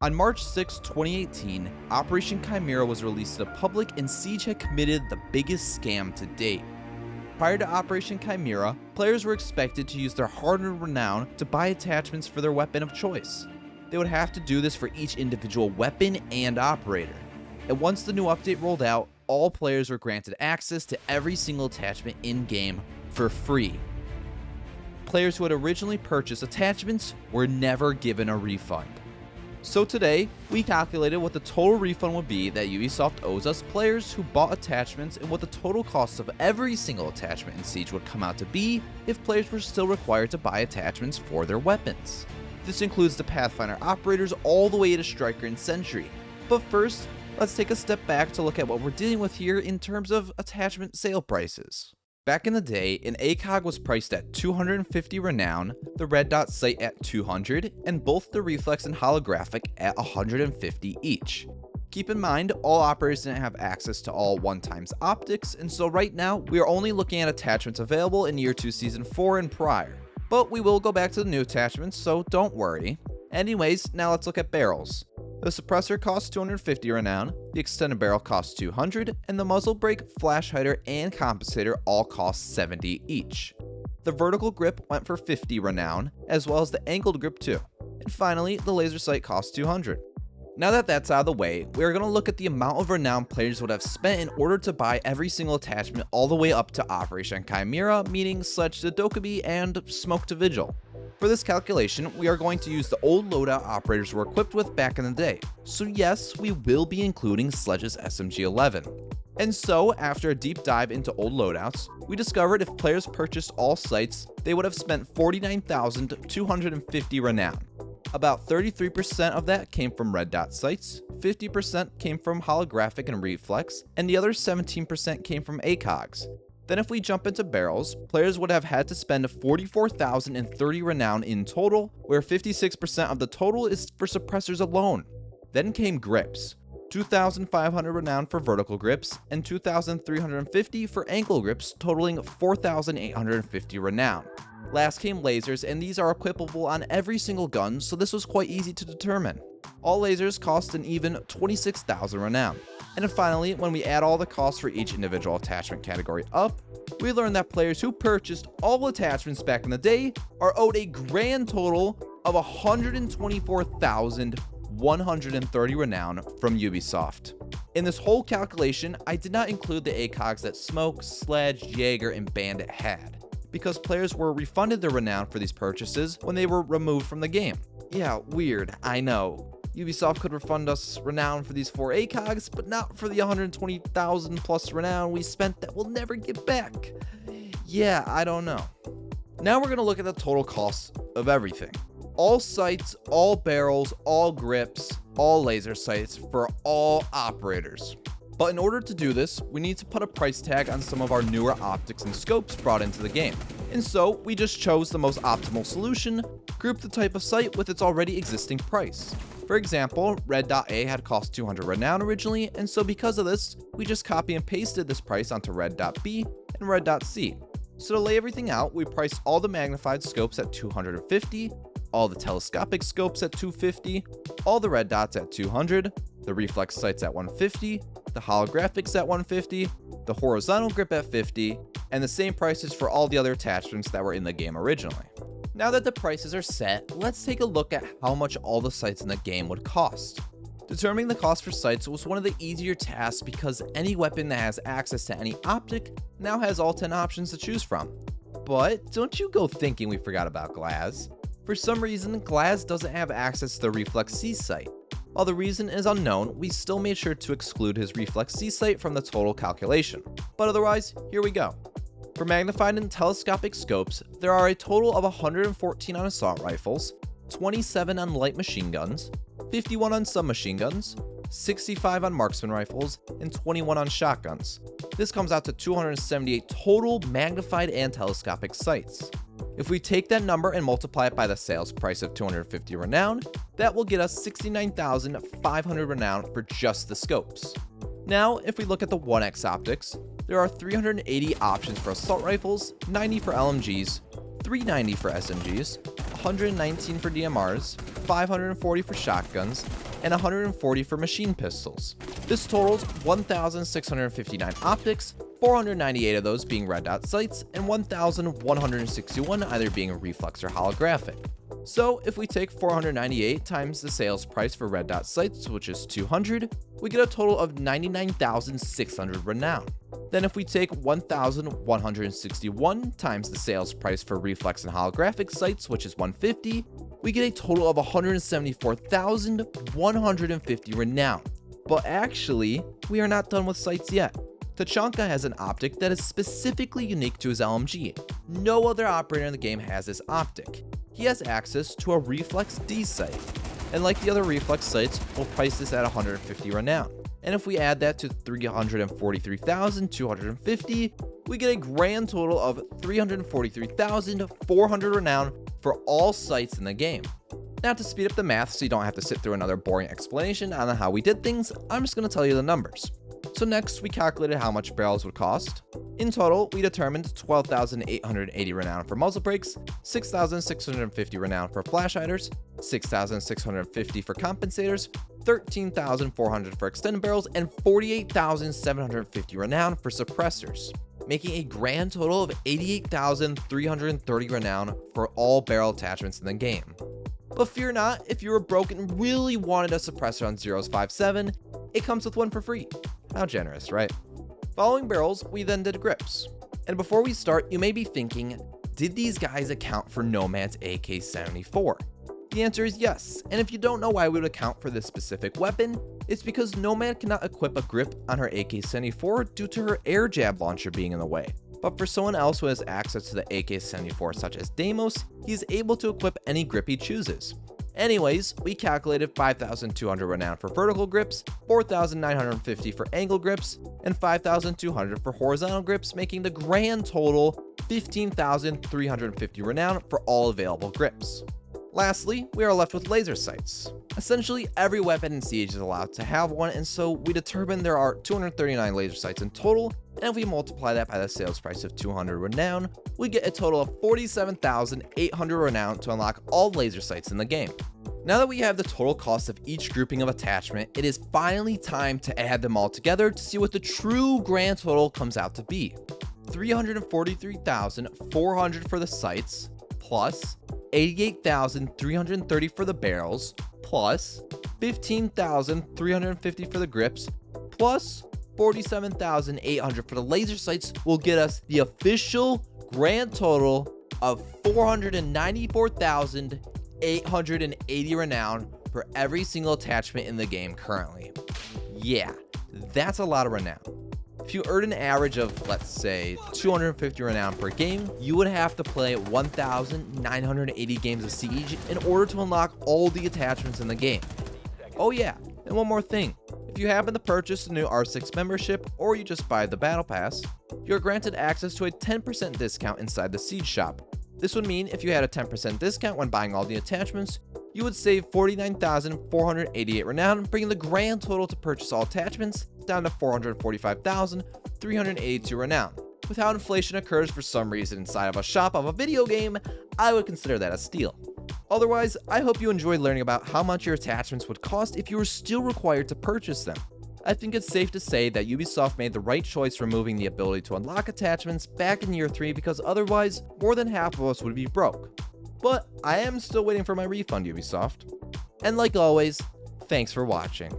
On March 6, 2018, Operation Chimera was released to the public and Siege had committed the biggest scam to date. Prior to Operation Chimera, players were expected to use their hard-earned renown to buy attachments for their weapon of choice. They would have to do this for each individual weapon and operator. And once the new update rolled out, all players were granted access to every single attachment in-game for free. Players who had originally purchased attachments were never given a refund. So today, we calculated what the total refund would be that Ubisoft owes us players who bought attachments and what the total cost of every single attachment in Siege would come out to be if players were still required to buy attachments for their weapons. This includes the Pathfinder operators all the way to Striker and Sentry. But first, let's take a step back to look at what we're dealing with here in terms of attachment sale prices. Back in the day, an ACOG was priced at 250 renown, the red dot sight at 200, and both the reflex and holographic at 150 each. Keep in mind, all operators didn't have access to all 1x optics, and so right now, we are only looking at attachments available in Year 2 Season 4 and prior. But we will go back to the new attachments, so don't worry. Anyways, now let's look at barrels. The suppressor costs 250 renown, the extended barrel costs 200, and the muzzle brake, flash hider, and compensator all cost 70 each. The vertical grip went for 50 renown, as well as the angled grip too. And finally, the laser sight costs 200. Now that that's out of the way, we are going to look at the amount of renown players would have spent in order to buy every single attachment all the way up to Operation Chimera, meaning Sledge to Dokkaebi and Smoke to Vigil. For this calculation, we are going to use the old loadout operators were equipped with back in the day. So yes, we will be including Sledge's SMG-11. And so, after a deep dive into old loadouts, we discovered if players purchased all sights, they would have spent 49,250 renown. About 33% of that came from red dot sights, 50% came from holographic and reflex, and the other 17% came from ACOGs. Then if we jump into barrels, players would have had to spend 44,030 renown in total, where 56% of the total is for suppressors alone. Then came grips, 2,500 renown for vertical grips, and 2,350 for ankle grips, totaling 4,850 renown. Last came lasers, and these are equipable on every single gun, so this was quite easy to determine. All lasers cost an even 26,000 renown. And then finally, when we add all the costs for each individual attachment category up, we learn that players who purchased all attachments back in the day are owed a grand total of 124,130 renown from Ubisoft. In this whole calculation, I did not include the ACOGs that Smoke, Sledge, Jaeger, and Bandit had, because players were refunded their renown for these purchases when they were removed from the game. Yeah, weird, I know. Ubisoft could refund us renown for these 4 ACOGs, but not for the 120,000 plus renown we spent that we'll never get back. Yeah, I don't know. Now we're going to look at the total cost of everything. All sights, all barrels, all grips, all laser sights for all operators. But in order to do this, we need to put a price tag on some of our newer optics and scopes brought into the game. And so, we just chose the most optimal solution, grouped the type of sight with its already existing price. For example, Red Dot A had cost 200 renown originally, and so because of this, we just copy and pasted this price onto Red Dot B and Red Dot C. So to lay everything out, we priced all the magnified scopes at 250, all the telescopic scopes at 250, all the red dots at 200, the reflex sights at 150, the holographics at 150, the horizontal grip at 50, and the same prices for all the other attachments that were in the game originally. Now that the prices are set, let's take a look at how much all the sights in the game would cost. Determining the cost for sights was one of the easier tasks because any weapon that has access to any optic now has all 10 options to choose from. But don't you go thinking we forgot about Glaz. For some reason, Glaz doesn't have access to the Reflex C sight. While the reason is unknown, we still made sure to exclude his Reflex C sight from the total calculation. But otherwise, here we go. For magnified and telescopic scopes, there are a total of 114 on assault rifles, 27 on light machine guns, 51 on submachine guns, 65 on marksman rifles, and 21 on shotguns. This comes out to 278 total magnified and telescopic sights. If we take that number and multiply it by the sales price of 250 renown, that will get us 69,500 renown for just the scopes. Now, if we look at the 1x optics, there are 380 options for assault rifles, 90 for LMGs, 390 for SMGs, 119 for DMRs, 540 for shotguns, and 140 for machine pistols. This totals 1,659 optics, 498 of those being red dot sights, and 1,161 either being reflex or holographic. So if we take 498 times the sales price for red dot sights, which is 200, we get a total of 99,600 renown. Then if we take 1,161 times the sales price for reflex and holographic sights, which is 150, we get a total of 174,150 renown. But actually, we are not done with sights yet. Tachanka has an optic that is specifically unique to his LMG. No other operator in the game has this optic. He has access to a reflex D sight, and like the other reflex sights, we'll price this at 150 renown. And if we add that to 343,250, we get a grand total of 343,400 renown for all sights in the game. Now to speed up the math so you don't have to sit through another boring explanation on how we did things, I'm just going to tell you the numbers. So next, we calculated how much barrels would cost. In total, we determined 12,880 renown for muzzle brakes, 6,650 renown for flash hiders, 6,650 for compensators, 13,400 for extended barrels, and 48,750 renown for suppressors, making a grand total of 88,330 renown for all barrel attachments in the game. But fear not, if you were broke and really wanted a suppressor on Zero's 5.7, it comes with one for free. How generous, right? Following barrels, we then did grips. And before we start, you may be thinking, did these guys account for Nomad's AK-74? The answer is yes, and if you don't know why we would account for this specific weapon, it's because Nomad cannot equip a grip on her AK-74 due to her air jab launcher being in the way. But for someone else who has access to the AK-74 such as Deimos, he is able to equip any grip he chooses. Anyways, we calculated 5,200 renown for vertical grips, 4,950 for angle grips, and 5,200 for horizontal grips, making the grand total 15,350 renown for all available grips. Lastly, we are left with laser sights. Essentially, every weapon in Siege is allowed to have one, and so we determined there are 239 laser sights in total, and if we multiply that by the sales price of 200 renown, we get a total of 47,800 renown to unlock all laser sights in the game. Now that we have the total cost of each grouping of attachment, it is finally time to add them all together to see what the true grand total comes out to be. 343,400 for the sights, plus 88,330 for the barrels, plus 15,350 for the grips, plus 47,800 for the laser sights will get us the official grand total of 494,880 renown for every single attachment in the game currently. Yeah, that's a lot of renown. If you earned an average of, let's say, 250 renown per game, you would have to play 1,980 games of Siege in order to unlock all the attachments in the game. Oh yeah, and one more thing. If you happen to purchase the new R6 membership, or you just buy the Battle Pass, you're granted access to a 10% discount inside the Siege shop. This would mean if you had a 10% discount when buying all the attachments, you would save 49,488 renown, bringing the grand total to purchase all attachments down to 445,382 renown. With how inflation occurs for some reason inside of a shop of a video game, I would consider that a steal. Otherwise, I hope you enjoyed learning about how much your attachments would cost if you were still required to purchase them. I think it's safe to say that Ubisoft made the right choice removing the ability to unlock attachments back in year 3 because otherwise, more than half of us would be broke. But I am still waiting for my refund, Ubisoft. And like always, thanks for watching.